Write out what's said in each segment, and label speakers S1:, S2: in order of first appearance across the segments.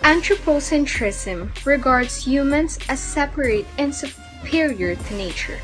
S1: Anthropocentrism regards humans as separate and superior to nature,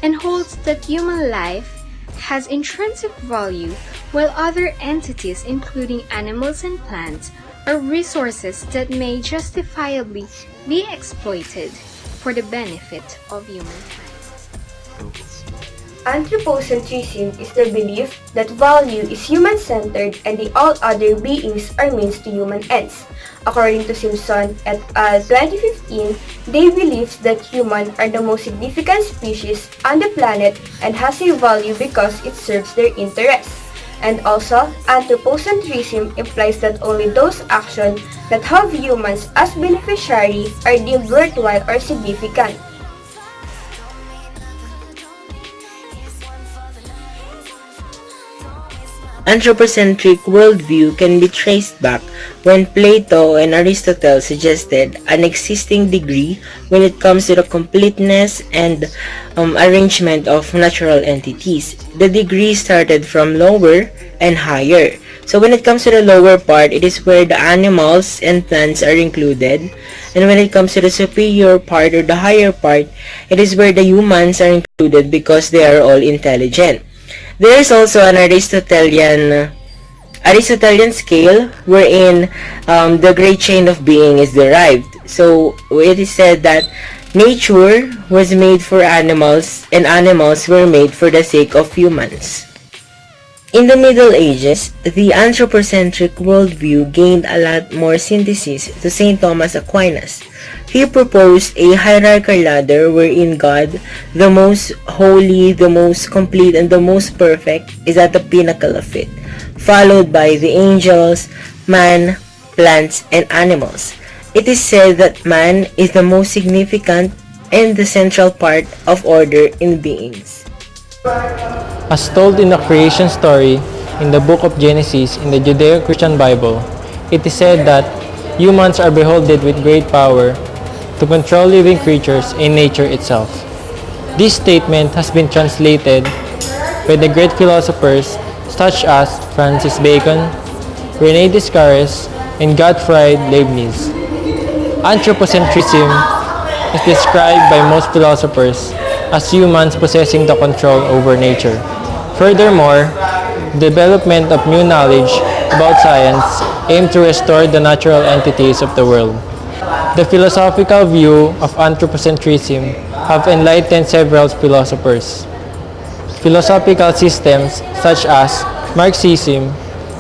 S1: and holds that human life has intrinsic value while other entities, including animals and plants, are resources that may justifiably be exploited for the benefit of humankind.
S2: Anthropocentrism is the belief that value is human-centered and the all other beings are means to human ends. According to Simpson et al. 2015, they believe that humans are the most significant species on the planet and has a value because it serves their interests. And also, anthropocentrism implies that only those actions that have humans as beneficiary are deemed worthwhile or significant.
S3: Anthropocentric worldview can be traced back when Plato and Aristotle suggested an existing degree when it comes to the completeness and arrangement of natural entities. The degree started from lower and higher. So when it comes to the lower part, it is where the animals and plants are included. And when it comes to the superior part or the higher part, it is where the humans are included because they are all intelligent. There is also an Aristotelian scale wherein the great chain of being is derived. So it is said that nature was made for animals and animals were made for the sake of humans. In the Middle Ages, the anthropocentric worldview gained a lot more synthesis to St. Thomas Aquinas. He proposed a hierarchical ladder wherein God, the most holy, the most complete, and the most perfect, is at the pinnacle of it, followed by the angels, man, plants, and animals. It is said that man is the most significant and the central part of order in beings.
S4: As told in the creation story in the book of Genesis in the Judeo-Christian Bible, it is said that humans are beholded with great power to control living creatures in nature itself. This statement has been translated by the great philosophers such as Francis Bacon, René Descartes, and Gottfried Leibniz. Anthropocentrism is described by most philosophers as humans possessing the control over nature. Furthermore, development of new knowledge about science aims to restore the natural entities of the world. The philosophical view of anthropocentrism have enlightened several philosophers. Philosophical systems such as Marxism,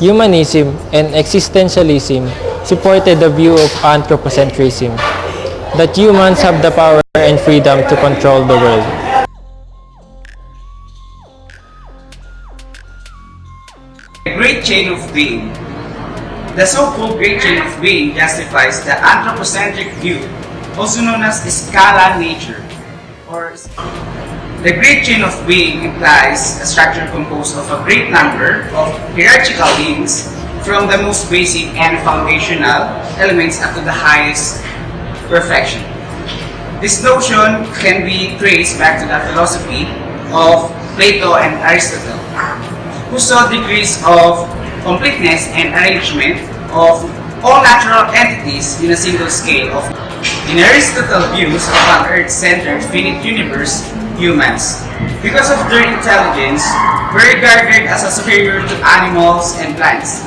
S4: humanism, and existentialism supported the view of anthropocentrism, that humans have the power and freedom to control the world.
S5: The great chain of being. The so-called great chain of being justifies the anthropocentric view, also known as scala nature. The great chain of being implies a structure composed of a great number of hierarchical beings, from the most basic and foundational elements up to the highest perfection. This notion can be traced back to the philosophy of Plato and Aristotle, who saw degrees of completeness and arrangement of all natural entities in a single scale of. In Aristotle's views of an earth-centered finite universe, humans, because of their intelligence, were regarded as superior to animals and plants.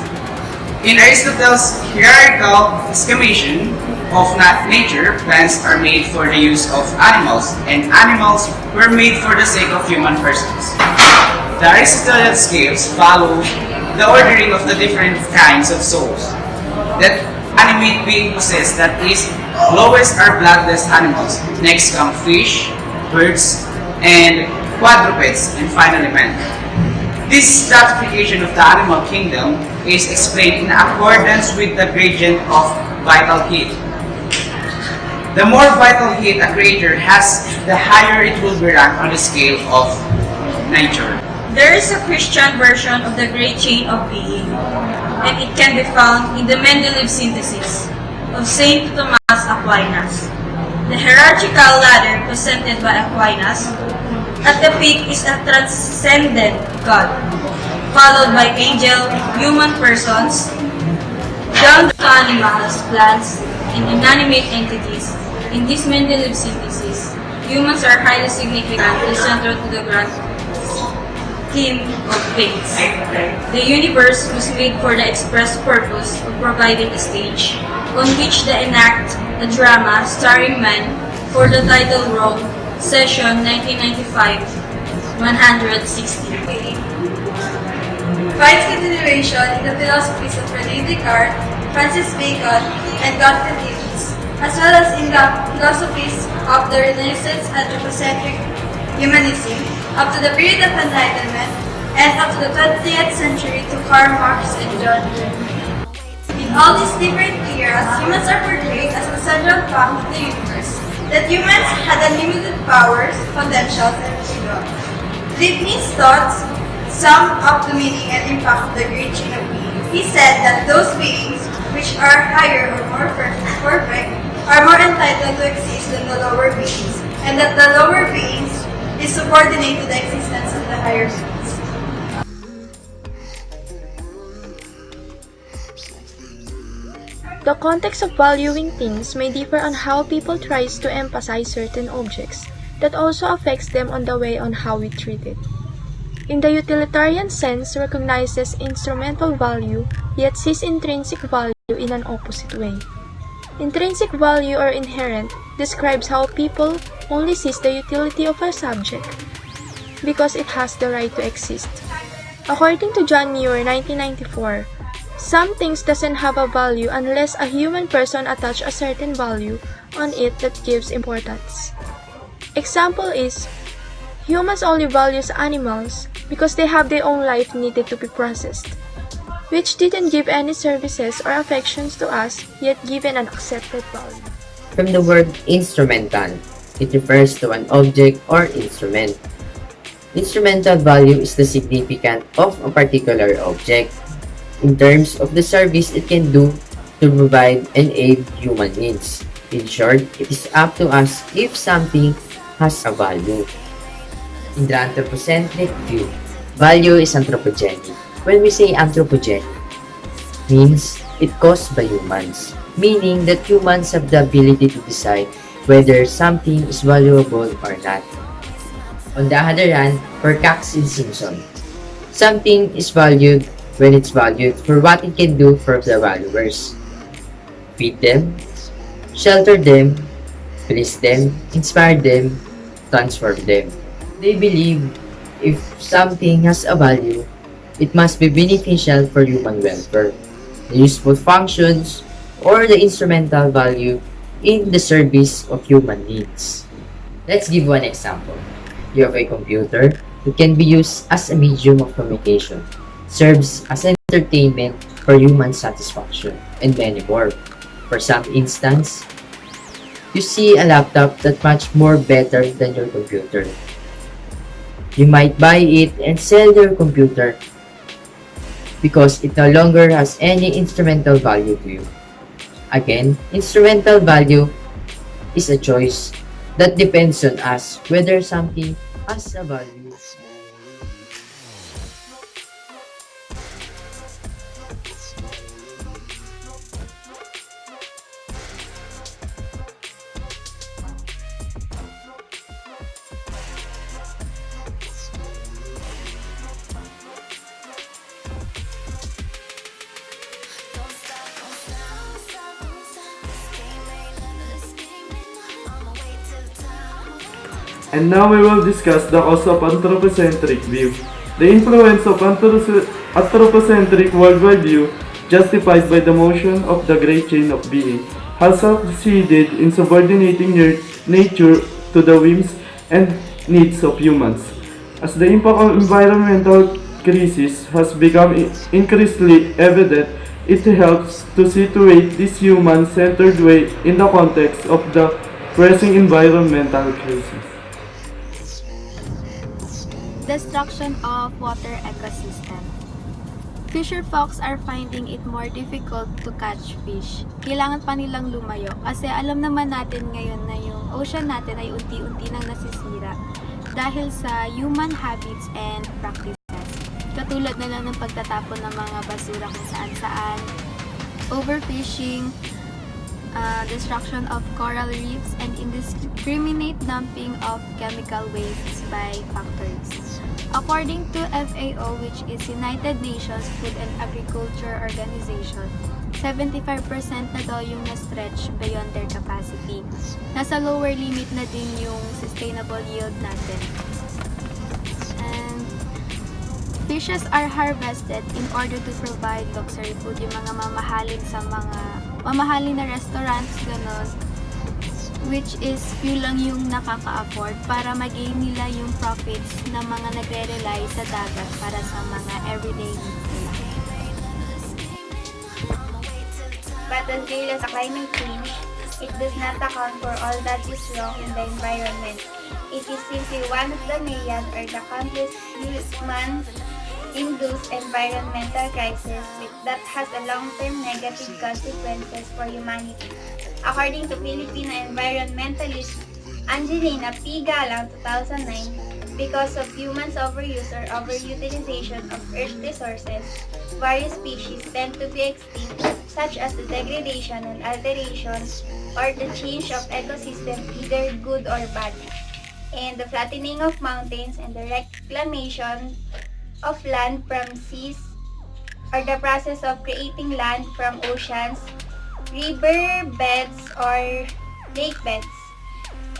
S5: In Aristotle's hierarchical estimation of nature, plants are made for the use of animals, and animals were made for the sake of human persons. The Aristotelian scales follow the ordering of the different kinds of souls that animate being possess, that is, lowest are bloodless animals, next come fish, birds, and quadrupeds, and finally man. This stratification of the animal kingdom is explained in accordance with the gradient of vital heat. The more vital heat a creature has, the higher it will be ranked on the scale of nature.
S6: There is a Christian version of the great chain of being, and it can be found in the Mendeleev synthesis of Saint Thomas Aquinas. The hierarchical ladder presented by Aquinas, at the peak is a transcendent God, followed by angel, human persons, Down to animals, plants, and inanimate entities, in this Mendeleev synthesis, humans are highly significant and central to the grand scheme of things. The universe was made for the express purpose of providing a stage on which to enact a drama starring man for the title role, Session 1995-160.
S7: Finds continuation in the philosophies of René Descartes, Francis Bacon, and Gottfried Leibniz, as well as in the philosophies of the Renaissance Anthropocentric humanism up to the period of Enlightenment and up to the 20th century to Karl Marx and John Dewey. In all these different eras, humans are portrayed as a central fact of the universe, that humans had unlimited powers, potentials, and freedom. Leibniz thoughts sum up the meaning and impact of the great chain of being. He said that those beings which are higher or more perfect are more entitled to exist than the lower beings, and that the lower beings is subordinate to the existence of the higher beings.
S8: The context of valuing things may differ on how people tries to emphasize certain objects. That also affects them on the way on how we treat it. In the utilitarian sense, recognizes instrumental value, yet sees intrinsic value in an opposite way. Intrinsic value or inherent describes how people only sees the utility of a subject because it has the right to exist. According to John Muir, 1994, some things doesn't have a value unless a human person attach a certain value on it that gives importance. Example is, humans only values animals because they have their own life needed to be processed, which didn't give any services or affections to us, yet given an accepted value.
S3: From the word instrumental, it refers to an object or instrument. Instrumental value is the significance of a particular object in terms of the service it can do to provide and aid human needs. In short, it is up to us if something has a value. In the anthropocentric view, value is anthropogenic. When we say anthropogenic, means it caused by humans, meaning that humans have the ability to decide whether something is valuable or not. On the other hand, for Cox and Simpson, something is valued when it's valued for what it can do for the valuers. Feed them, shelter them, please them, inspire them, transform them. They believe if something has a value, it must be beneficial for human welfare, the useful functions, or the instrumental value in the service of human needs. Let's give one example. You have a computer that can be used as a medium of communication, serves as entertainment for human satisfaction, and many more. For some instance, you see a laptop that's much more better than your computer. You might buy it and sell your computer because it no longer has any instrumental value to you. Again, instrumental value is a choice that depends on us whether something has a value.
S9: And now we will discuss the cause of anthropocentric view. The influence of anthropocentric worldwide view, justified by the motion of the great chain of being, has succeeded in subordinating nature to the whims and needs of humans. As the impact of environmental crisis has become increasingly evident, it helps to situate this human-centered way in the context of the pressing environmental crisis.
S8: Destruction of water ecosystem. Fisher folks are finding it more difficult to catch fish. Kailangan pa nilang lumayo kasi alam naman natin ngayon na yung ocean natin ay unti-unti nang nasisira dahil sa human habits and practices. Katulad na lang ng pagtatapon ng mga basura kung saan-saan,
S10: overfishing, destruction of coral reefs, and indiscriminate dumping of chemical wastes by factories. According to FAO, which is United Nations Food and Agriculture Organization, 75% na daw yung na-stretch beyond their capacity. Nasa lower limit na din yung sustainable yield natin. And fishes are harvested in order to provide luxury food, yung mga mamahalin na restaurants, ganon, which is few lang yung nakaka-afford para mag-gain nila yung profits na mga nagre-rely sa dagat para sa mga everyday needs nila.
S11: But until sa climate change, it does not account for all that is wrong in the environment. It is simply one of the myriad or the countless human-induced environmental crises that has a long-term negative consequences for humanity. According to Filipino environmentalist Angelina P. Galang, 2009, because of humans' overuse or overutilization of Earth resources, various species tend to be extinct, such as the degradation and alteration or the change of ecosystem, either good or bad, and the flattening of mountains and the reclamation of land from seas, or the process of creating land from oceans, river beds or lake beds,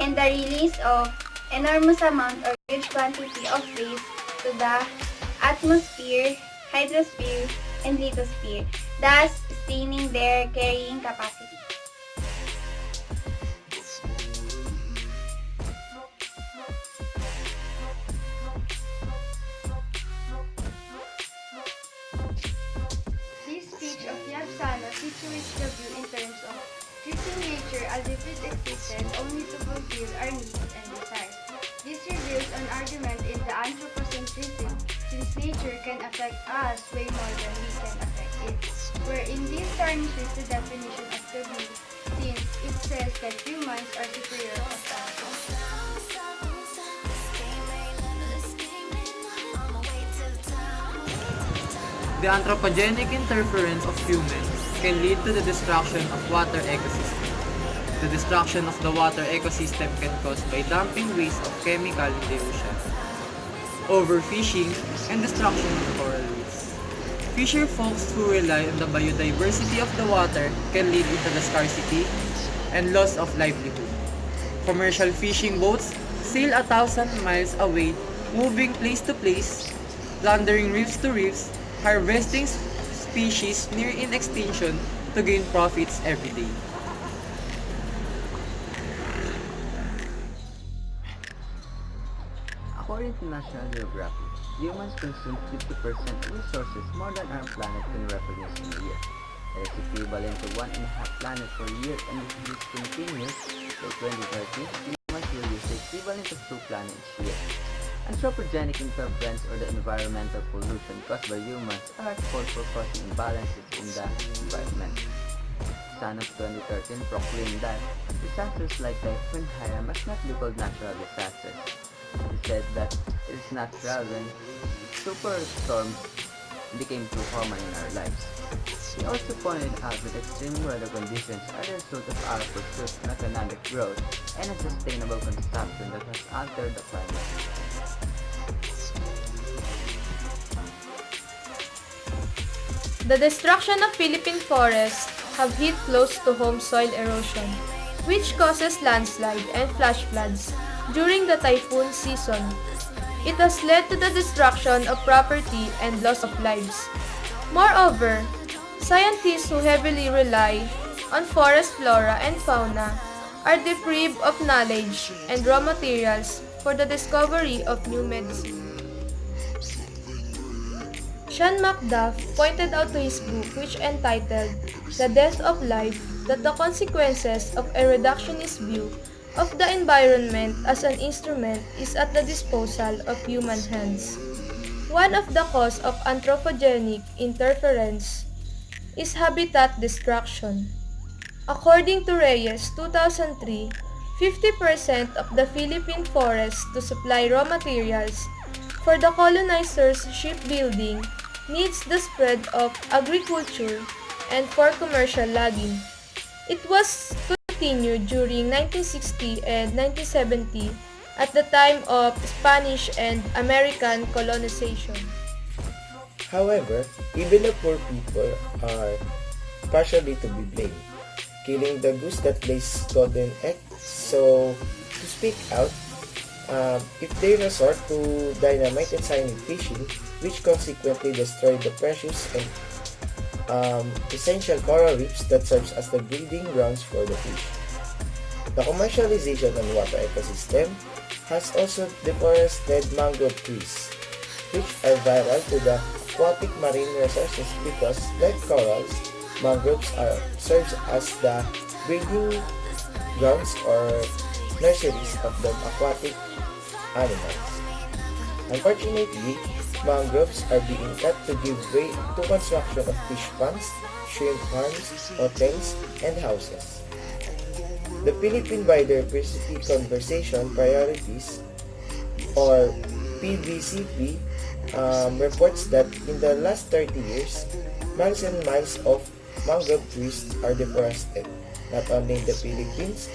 S11: and the release of enormous amount or huge quantity of waste to the atmosphere, hydrosphere, and lithosphere, thus staining their carrying capacity.
S7: This speech of Yabsano situates the view in terms of treating nature as if it existed only to fulfill our needs and desires. This reveals an argument in the Anthropocentrism, since nature can affect us way more than we can affect it, wherein this tarnishes the definition of the view, since it says that humans are superior of animals.
S12: The anthropogenic interference of humans can lead to the destruction of water ecosystem. The destruction of the water ecosystem can cause by dumping waste of chemical in the ocean, overfishing, and destruction of coral reefs. Fisher folks who rely on the biodiversity of the water can lead into the scarcity and loss of livelihood. Commercial fishing boats sail 1,000 miles away, moving place to place, plundering reefs to reefs, harvesting species near in extinction to gain profits every day.
S13: According to National Geographic, humans consume 50% of resources more than our planet can reproduce in a year. That is equivalent to 1.5 planets per year, and if this continues, by 2030, humans will use the equivalent of 2 planets each year. Anthropogenic interference or the environmental pollution caused by humans are at fault for causing imbalances in the environment. SANOS 2013 proclaimed that disasters like Typhoon Haya must not be called natural disasters. He said that it is natural when superstorms became too common in our lives. He also pointed out that extreme weather conditions are the result of our pursuit of economic growth and unsustainable consumption that has altered the climate.
S8: The destruction of Philippine forests have hit close to home soil erosion, which causes landslide and flash floods during the typhoon season. It has led to the destruction of property and loss of lives. Moreover, scientists who heavily rely on forest flora and fauna are deprived of knowledge and raw materials for the discovery of new medicine. Sean McDuff pointed out to his book, which entitled The Death of Life, that the consequences of a reductionist view of the environment as an instrument is at the disposal of human hands. One of the causes of anthropogenic interference is habitat destruction. According to Reyes, 2003, 50% of the Philippine forests to supply raw materials for the colonizers' shipbuilding needs the spread of agriculture and for commercial logging. It was continued during 1960 and 1970 at the time of Spanish and American colonization.
S14: However, even the poor people are partially to be blamed, killing the goose that lays golden eggs. So, to speak out, if they resort to dynamite and cyanide fishing, which consequently destroy the precious and essential coral reefs that serves as the breeding grounds for the fish. The commercialization of water ecosystem has also deforested mangrove trees, which are vital to the aquatic marine resources because, like corals, mangroves serves as the breeding grounds or nurseries of the aquatic animals. Unfortunately, mangroves are being cut to give way to construction of fish ponds, shrimp farms, hotels, and houses. The Philippine Biodiversity Conservation Priorities, or PBCP, reports that in the last 30 years, miles and miles of mangrove trees are deforested, not only in the Philippines,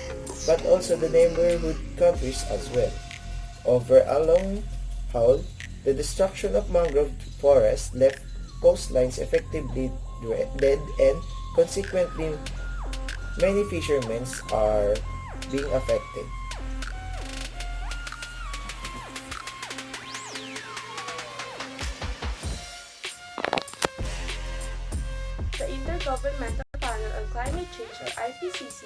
S14: but also the neighborhood countries as well. Over a long haul, the destruction of mangrove forests left coastlines effectively dead and consequently many fishermen are being affected.
S8: The Intergovernmental Panel on Climate Change, or IPCC,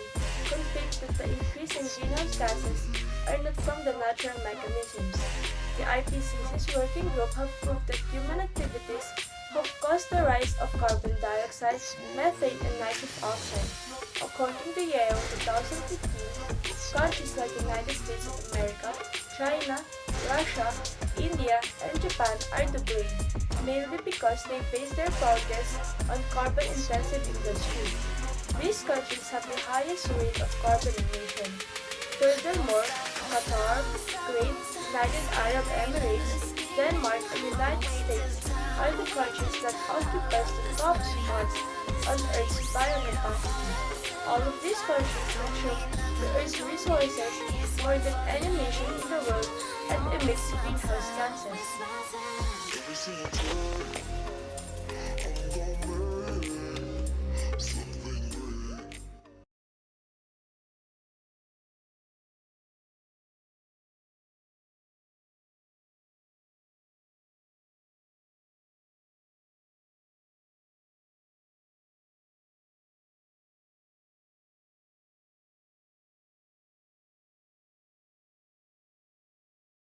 S8: confirms that the increase in greenhouse gases are not from the natural mechanisms. The IPCC's working group have proved that human activities have caused the rise of carbon dioxide, methane, and nitrous oxide. According to Yale 2015, countries like the United States of America, China, Russia, India, and Japan are to blame, mainly because they base their progress on carbon-intensive industries. These countries have the highest rate of carbon emission. Furthermore, Qatar, Kuwait, United Arab Emirates, Denmark, and United States are the countries that occupy the top spots on Earth's biocapacity. All of these countries consume the Earth's resources more than any nation in the world and emits greenhouse gases.